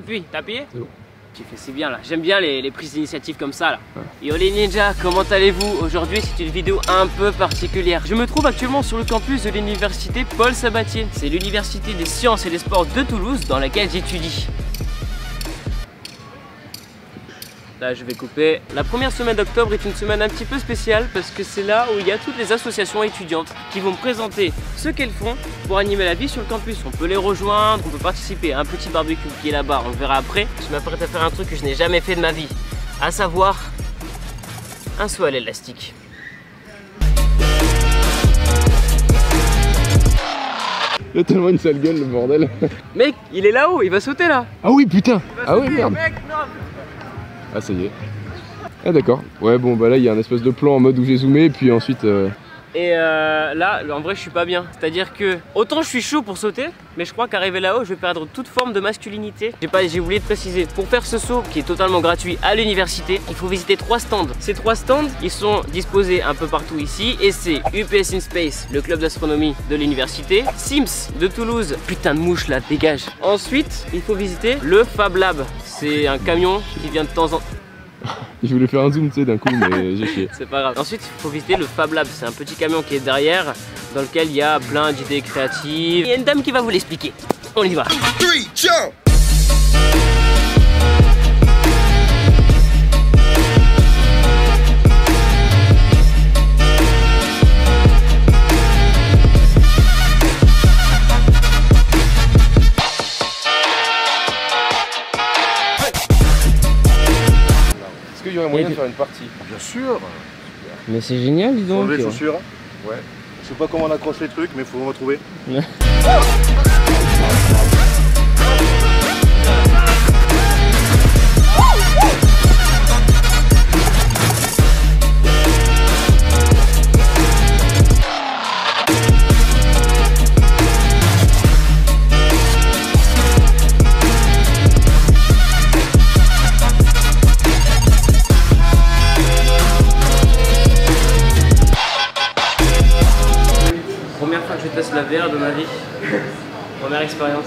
T'appuies, t'as appuyé? C'est bon. Tu fais si bien là, j'aime bien les prises d'initiative comme ça là. Ouais. Yo les ninjas, comment allez-vous? Aujourd'hui c'est une vidéo un peu particulière. Je me trouve actuellement sur le campus de l'université Paul Sabatier. C'est l'université des sciences et des sports de Toulouse dans laquelle j'étudie. Là je vais couper. La première semaine d'octobre est une semaine un petit peu spéciale parce que c'est là où il y a toutes les associations étudiantes qui vont présenter ce qu'elles font pour animer la vie sur le campus. On peut les rejoindre, on peut participer à un petit barbecue qui est là-bas, on le verra après. Je m'apprête à faire un truc que je n'ai jamais fait de ma vie, à savoir un saut à l'élastique. Il a tellement une sale gueule le bordel. Mec, il est là-haut, il va sauter là. Ah oui putain. Ah oui merde. Mec, non. Ah ça y est. Ah d'accord. Ouais bon bah là il y a un espèce de plan en mode où j'ai zoomé et puis ensuite Et là, en vrai, je suis pas bien. C'est-à-dire que autant je suis chaud pour sauter, mais je crois qu'arriver là-haut, je vais perdre toute forme de masculinité. J'ai oublié de préciser, pour faire ce saut qui est totalement gratuit à l'université, il faut visiter 3 stands. Ces 3 stands, ils sont disposés un peu partout ici, et c'est UPS in Space, le club d'astronomie de l'université, Sims de Toulouse, putain de mouche là, dégage. Ensuite, il faut visiter le Fab Lab. C'est un camion qui vient de temps en temps. je voulais faire un zoom tu sais d'un coup mais j'ai chié. C'est pas grave. Ensuite, il faut visiter le Fab Lab. C'est un petit camion qui est derrière, dans lequel il y a plein d'idées créatives. Il y a une dame qui va vous l'expliquer. On y va. 3, jump! Est-ce qu'il y aurait moyen de faire une partie? Bien sûr. Mais c'est génial, dis donc. Enlever les chaussures. Ouais. Je sais pas comment on accroche les trucs, mais faut me retrouver. Première fois que je teste la VR de ma vie. Première expérience.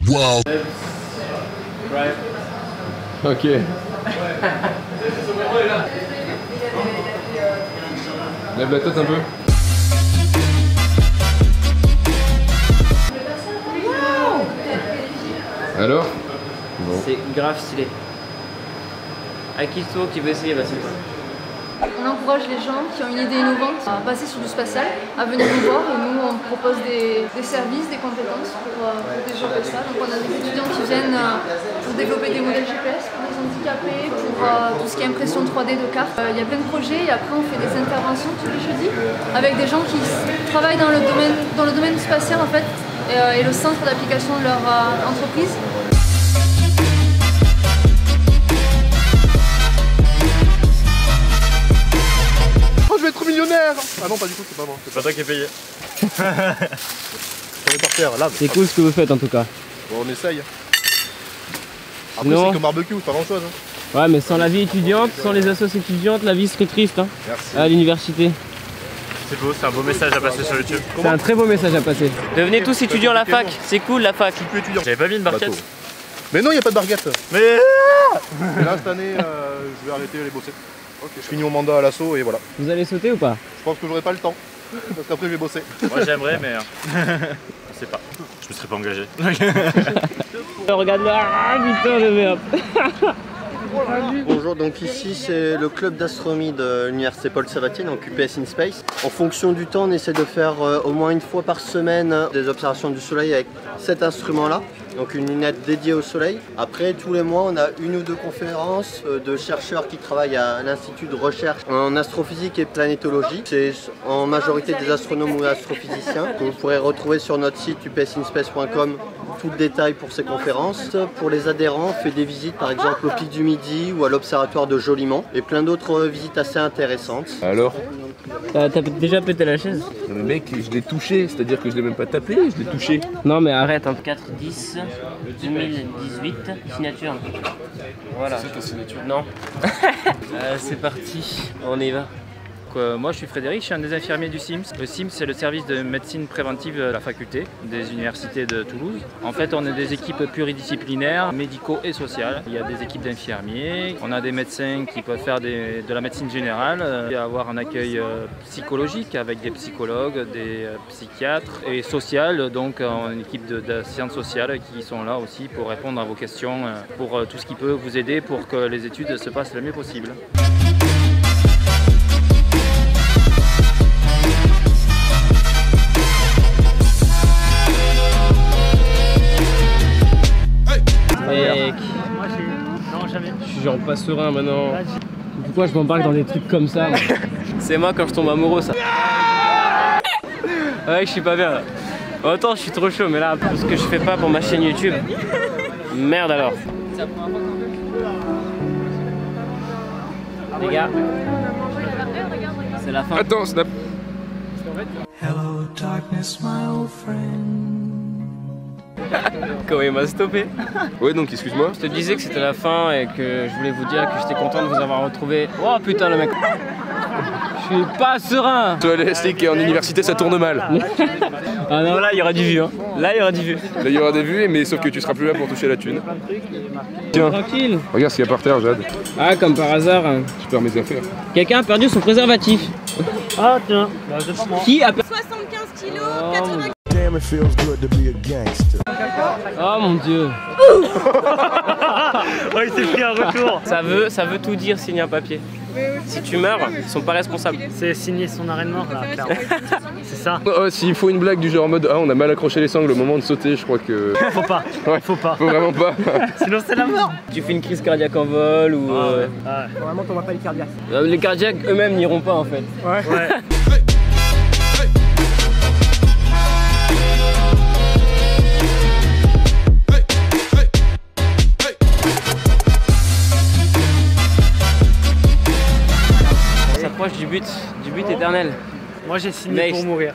Wow. Right. Ok. Lève la tête un peu. Alors bon. C'est grave stylé. Akisto qui veut essayer, bah c'est quoi? On encourage les gens qui ont une idée innovante à passer sur du spatial, à venir nous voir et nous on propose des services, des compétences pour développer ça. Donc on a des étudiants qui viennent pour développer des modèles GPS pour les handicapés, pour tout ce qui est impression 3D de cartes. Il y a plein de projets et après on fait des interventions tous les jeudis avec des gens qui travaillent dans le domaine du spatial en fait et le centre d'application de leur entreprise. Je vais être millionnaire. Ah non, pas du tout, c'est pas moi. C'est pas toi qui es payé. On est par terre, là. C'est cool ce que vous faites en tout cas. Bon, on essaye. Après, Non. c'est comme barbecue, pas grand chose. Ouais, mais sans la vie étudiante, sans les assos étudiantes, la vie serait triste hein, Merci. à l'université. C'est beau, c'est un beau message à passer sur YouTube. C'est un très beau message à passer. Devenez tous étudiants à la fac, c'est cool la fac. Je suis plus étudiant. J'avais pas mis une barquette. Bateau. Mais non, il n'y a pas de barquette. Mais Et là, cette année, je vais arrêter les bosser. Je finis mon mandat à l'assaut et voilà. Vous allez sauter ou pas? Je pense que j'aurai pas le temps. Parce qu'après, je vais bosser. moi j'aimerais, mais je sais pas. Je me serais pas engagé. Regarde là, ah, putain de merde. Bonjour, donc ici c'est le club d'astronomie de l'université Paul Sabatier, donc UPS in Space. En fonction du temps, on essaie de faire au moins une fois par semaine des observations du soleil avec cet instrument-là, donc une lunette dédiée au soleil. Après, tous les mois, on a 1 ou 2 conférences de chercheurs qui travaillent à l'Institut de recherche en astrophysique et planétologie. C'est en majorité des astronomes ou astrophysiciens que vous pourrez retrouver sur notre site upsinspace.com tout le détail pour ces conférences. Pour les adhérents, on fait des visites par exemple au Pic du Midi ou à l'Observatoire de Jolimont et plein d'autres visites assez intéressantes. Alors? T'as déjà pété la chaise? Le mec, je l'ai touché, c'est-à-dire que je l'ai même pas tapé, je l'ai touché. Non mais arrête, hein. 4, 10, 2018, signature. Voilà. C'est ta signature? Non. C'est parti, on y va. Moi je suis Frédéric, je suis un des infirmiers du SIMS. Le SIMS c'est le service de médecine préventive de la faculté des universités de Toulouse. En fait on est des équipes pluridisciplinaires, médicaux et sociales. Il y a des équipes d'infirmiers, on a des médecins qui peuvent faire de la médecine générale, et avoir un accueil psychologique avec des psychologues, des psychiatres et social, donc une équipe de sciences sociales qui sont là aussi pour répondre à vos questions, pour tout ce qui peut vous aider pour que les études se passent le mieux possible. Je suis genre pas serein maintenant. Pourquoi je m'embarque dans des trucs comme ça? C'est moi quand je tombe amoureux ça. Ouais, je suis pas bien là. Autant je suis trop chaud, mais là, pour ce que je fais pas pour ma chaîne YouTube. Merde alors. Les gars, c'est la fin. Attends, snap. Hello darkness, my old friend. Comment il m'a stoppé? Ouais, donc excuse-moi. Je te disais que c'était la fin et que je voulais vous dire que j'étais content de vous avoir retrouvé. Oh putain le mec. Je suis pas serein. Toi, l'élastique en université, ça tourne mal. Ah non, là il y aura du vu hein. Là il y aura du vu. Là, il y aura des vues, mais sauf que tu seras plus là pour toucher la thune. Tiens, Tranquille. regarde ce qu'il y a par terre, Jade. Ah comme par hasard. Je perds mes affaires. Quelqu'un a perdu son préservatif. Ah tiens, bah, c'est pas moi. Qui a perdu? 75 kilos, 80 Damn, it feels good to be a gangster. Oh mon dieu. Oh, il s'est pris un retour. Ça veut tout dire signer un papier. Si tu meurs, ils sont pas responsables. C'est signer son arrêt de mort là, clairement. C'est ça. Oh, s'il faut une blague du genre en mode ah, on a mal accroché les sangles au moment de sauter, je crois que. Faut pas. Ouais, Faut pas. faut vraiment pas. Sinon c'est la mort. Tu fais une crise cardiaque en vol ou. Ah, Normalement, t'en vois pas les cardiaques. Les cardiaques eux-mêmes n'iront pas en fait. ouais. On s'approche du but éternel. Moi j'ai signé Next. pour mourir.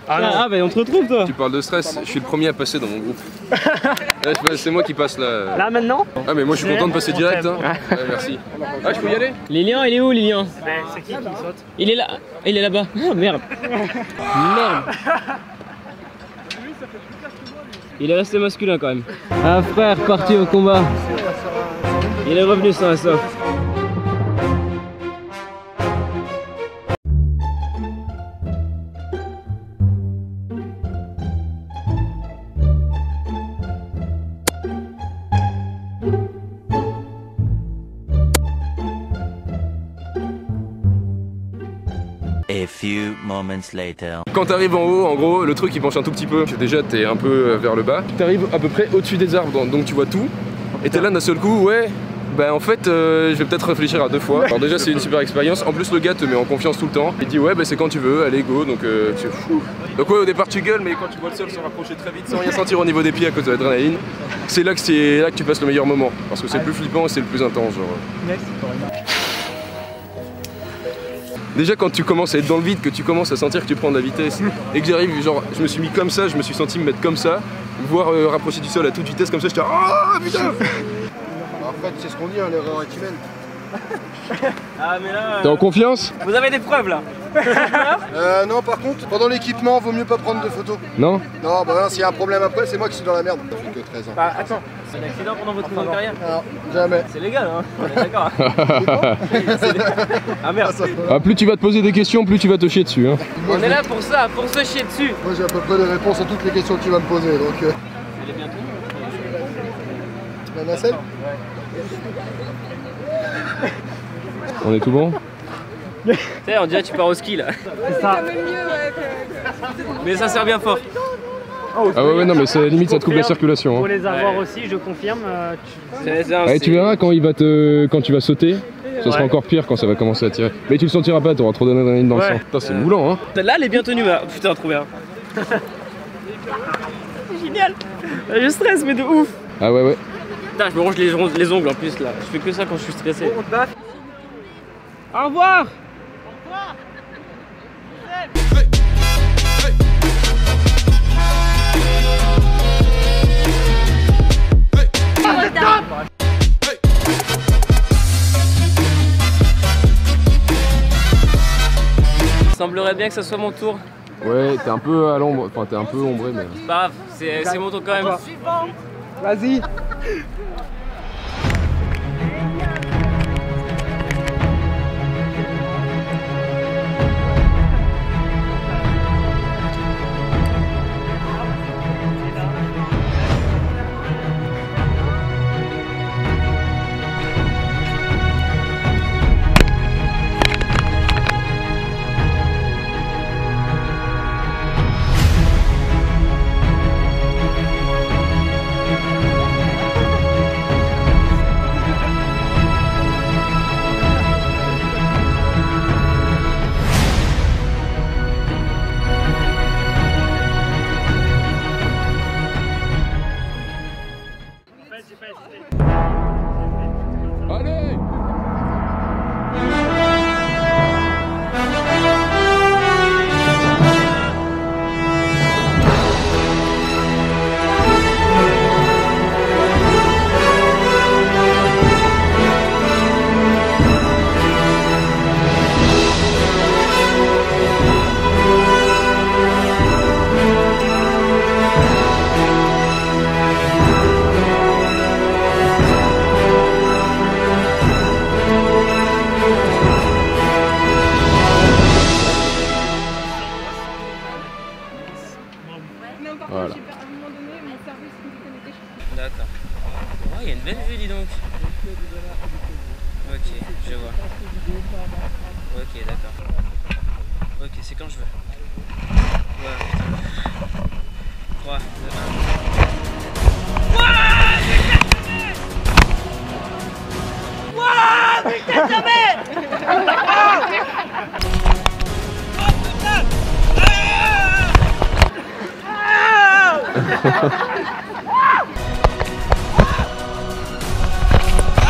Ah bah on te retrouve toi. Tu parles de stress, je suis le premier à passer dans mon groupe. C'est moi qui passe là. Là maintenant? Ah, mais moi je suis content de passer direct. Hein. Ouais, merci. Ah, je peux y aller? Lilian, il est où Lilian? C'est qui saute? Il est là. Il est là-bas. Oh merde. Merde. Il est resté masculin quand même. Un frère parti au combat. Il est revenu sain et sauf. A few moments later. Quand t'arrives en haut, en gros, le truc il penche un tout petit peu. Déjà t'es un peu vers le bas. T'arrives à peu près au-dessus des arbres, donc tu vois tout. Et t'es là d'un seul coup, ouais. Bah en fait, je vais peut-être réfléchir à deux fois. Alors déjà c'est une super expérience. En plus le gars te met en confiance tout le temps. Il dit ouais bah c'est quand tu veux, allez go. Donc c'est fou. Donc ouais au départ tu gueules, mais quand tu vois le sol se rapprocher très vite sans rien sentir au niveau des pieds à cause de l'adrénaline, c'est là que tu passes le meilleur moment. Parce que c'est le plus flippant et c'est le plus intense genre. Déjà quand tu commences à être dans le vide, que tu commences à sentir que tu prends de la vitesse et que j'arrive, genre je me suis mis comme ça, je me suis senti me mettre comme ça, voire rapprocher du sol à toute vitesse comme ça, j'étais oh putain. En fait, c'est ce qu'on dit, hein, l'erreur est humaine. Ah mais là. T'es en confiance? Vous avez des preuves là? Non, par contre, pendant l'équipement, vaut mieux pas prendre de photos. Non? Non, bah non, s'il y a un problème après, c'est moi qui suis dans la merde. J'ai que 13 ans. Bah attends, c'est un accident pendant votre carrière? Non, jamais. C'est légal hein, on est d'accord. Ah merde. Ah, plus tu vas te poser des questions, plus tu vas te chier dessus. Hein. On est là pour ça, pour se chier dessus. Moi, j'ai à peu près les réponses à toutes les questions que tu vas me poser, donc... Elle est bientôt. La nacelle? On est tout bon? Tu sais, on dirait que tu pars au ski là. C'est ça. Mais ça sert bien fort. Ah ouais, non mais c'est limite ça te coupe la circulation. Pour Hein. les avoir Ouais. aussi, je confirme. Ouais, tu verras quand quand tu vas sauter, ça sera encore pire quand ça va commencer à tirer. Mais tu le sentiras pas, t'auras trop d'adrénaline dans le sang. Putain c'est moulant hein. Là elle est bien tenue là. Putain trop bien. C'est génial. Je stresse mais de ouf. Ah ouais. Putain je me ronge les ongles en plus là. Je fais que ça quand je suis stressé. Au revoir. Au revoir. Semblerait bien que ce soit mon tour. Ouais, t'es un peu à l'ombre, enfin t'es un peu ombré mais... C'est pas grave, c'est mon tour quand même. Vas-y. Allez! Voilà. D'accord. Oh, il y a une belle vue, dis donc. Ok, je vois. Ok, d'accord. Ok, c'est quand je veux. Ouais, putain. 3, 2, 1. Wouah, putain,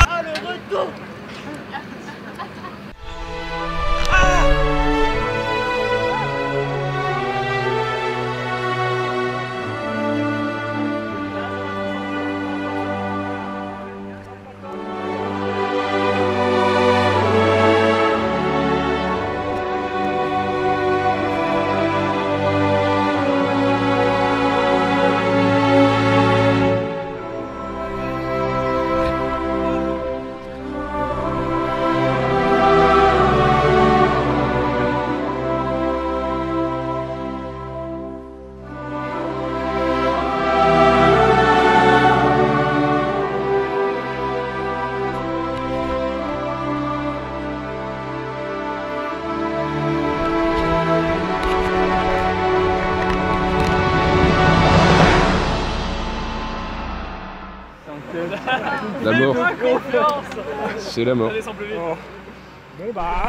ah, le retour. La mort. C'est la mort. Bon bah.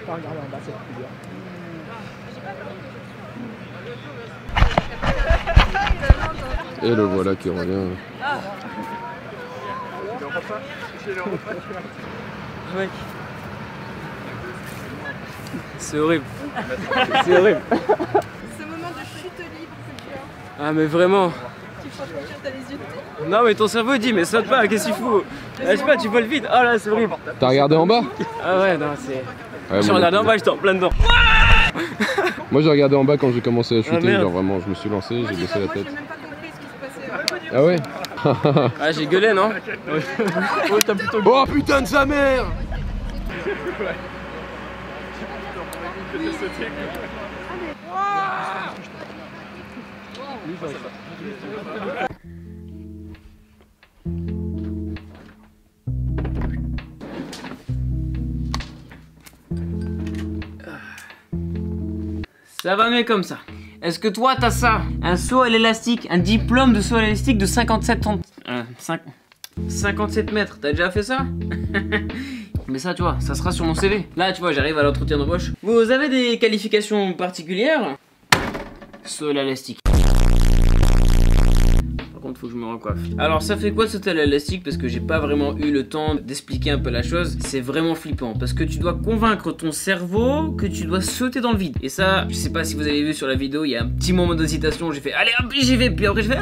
Regarde en bas, c'est plus bien. Et le voilà qui revient. Mec. C'est horrible. C'est horrible. Ce moment de chute libre que tu as. Ah mais vraiment. Tu franchement t'as les yeux de... Non mais ton cerveau dit mais saute pas, qu'est-ce qu'il fout? Je sais pas, tu vois le vide. Oh là c'est horrible. T'as regardé en bas? Ah ouais non c'est... Ouais, je regardais en bas, j'étais en plein dedans. Moi j'ai regardé en bas quand j'ai commencé à shooter, merde. genre vraiment je me suis lancé, j'ai baissé la tête. J'ai même pas compris ce qui se passait. Ah ouais? Ah j'ai gueulé non? Oh t'as plutôt... Oh putain de sa mère! Ça va mieux comme ça. Est-ce que toi t'as ça? Un saut à l'élastique, un diplôme de saut à l'élastique de 57 mètres, t'as déjà fait ça? Mais ça tu vois, ça sera sur mon CV. Là tu vois, j'arrive à l'entretien d'embauche. Vous avez des qualifications particulières? Saut à l'élastique. Par contre contre, faut que je me recoiffe. Alors ça fait quoi de sauter à l'élastique? Parce que j'ai pas vraiment eu le temps d'expliquer un peu la chose. C'est vraiment flippant parce que tu dois convaincre ton cerveau que tu dois sauter dans le vide. Et ça, je sais pas si vous avez vu sur la vidéo, il y a un petit moment d'hésitation où j'ai fait allez hop j'y vais, puis après je fais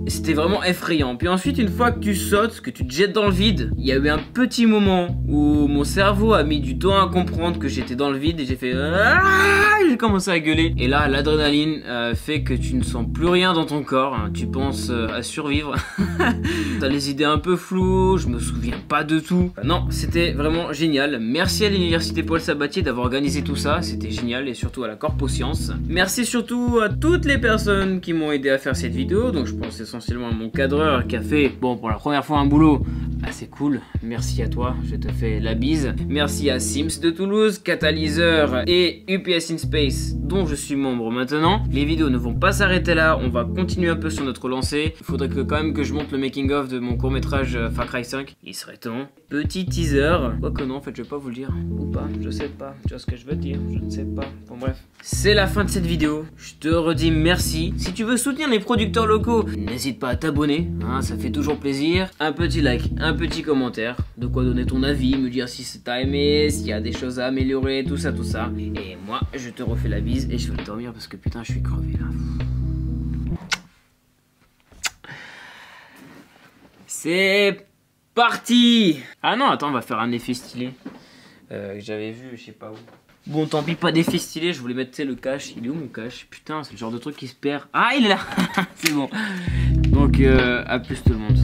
c'était vraiment effrayant. Puis ensuite, une fois que tu sautes, que tu te jettes dans le vide, il y a eu un petit moment où mon cerveau a mis du temps à comprendre que j'étais dans le vide et j'ai fait j'ai commencé à gueuler. Et là, l'adrénaline fait que tu ne sens plus rien dans ton corps. Hein. Tu penses à survivre. T'as les idées un peu floues, je me souviens pas de tout. Non, c'était vraiment génial. Merci à l'université Paul Sabatier d'avoir organisé tout ça. C'était génial et surtout à la Corpo Sciences. Merci surtout à toutes les personnes qui m'ont aidé à faire cette vidéo. Donc je pense essentiellement à mon cadreur qui a fait, bon, pour la première fois un boulot assez cool. Merci à toi, je te fais la bise. Merci à Sims de Toulouse, Catalyseur et UPS in Space dont je suis membre maintenant. Les vidéos ne vont pas s'arrêter là, on va continuer un peu sur notre lancée. Il faudrait que, quand même que je monte le making of de mon court métrage Far Cry 5. Il serait temps. Petit teaser. Quoique non, en fait je vais pas vous le dire. Ou pas, je sais pas. Tu vois ce que je veux dire? Je ne sais pas. Bon bref. C'est la fin de cette vidéo. Je te redis merci. Si tu veux soutenir les producteurs locaux, n'hésite pas à t'abonner, hein, ça fait toujours plaisir. Un petit like, un petit commentaire, de quoi donner ton avis, me dire si t'as aimé, s'il y a des choses à améliorer, tout ça. Et moi, je te refais la bise et je vais dormir parce que putain, je suis crevé là. C'est parti! Ah non, attends, on va faire un effet stylé que j'avais vu, je sais pas où. Bon, tant pis, pas d'effet stylé, je voulais mettre le cache. Il est où mon cache? Putain, c'est le genre de truc qui se perd. Ah, il est là. C'est bon. Donc, à plus tout le monde.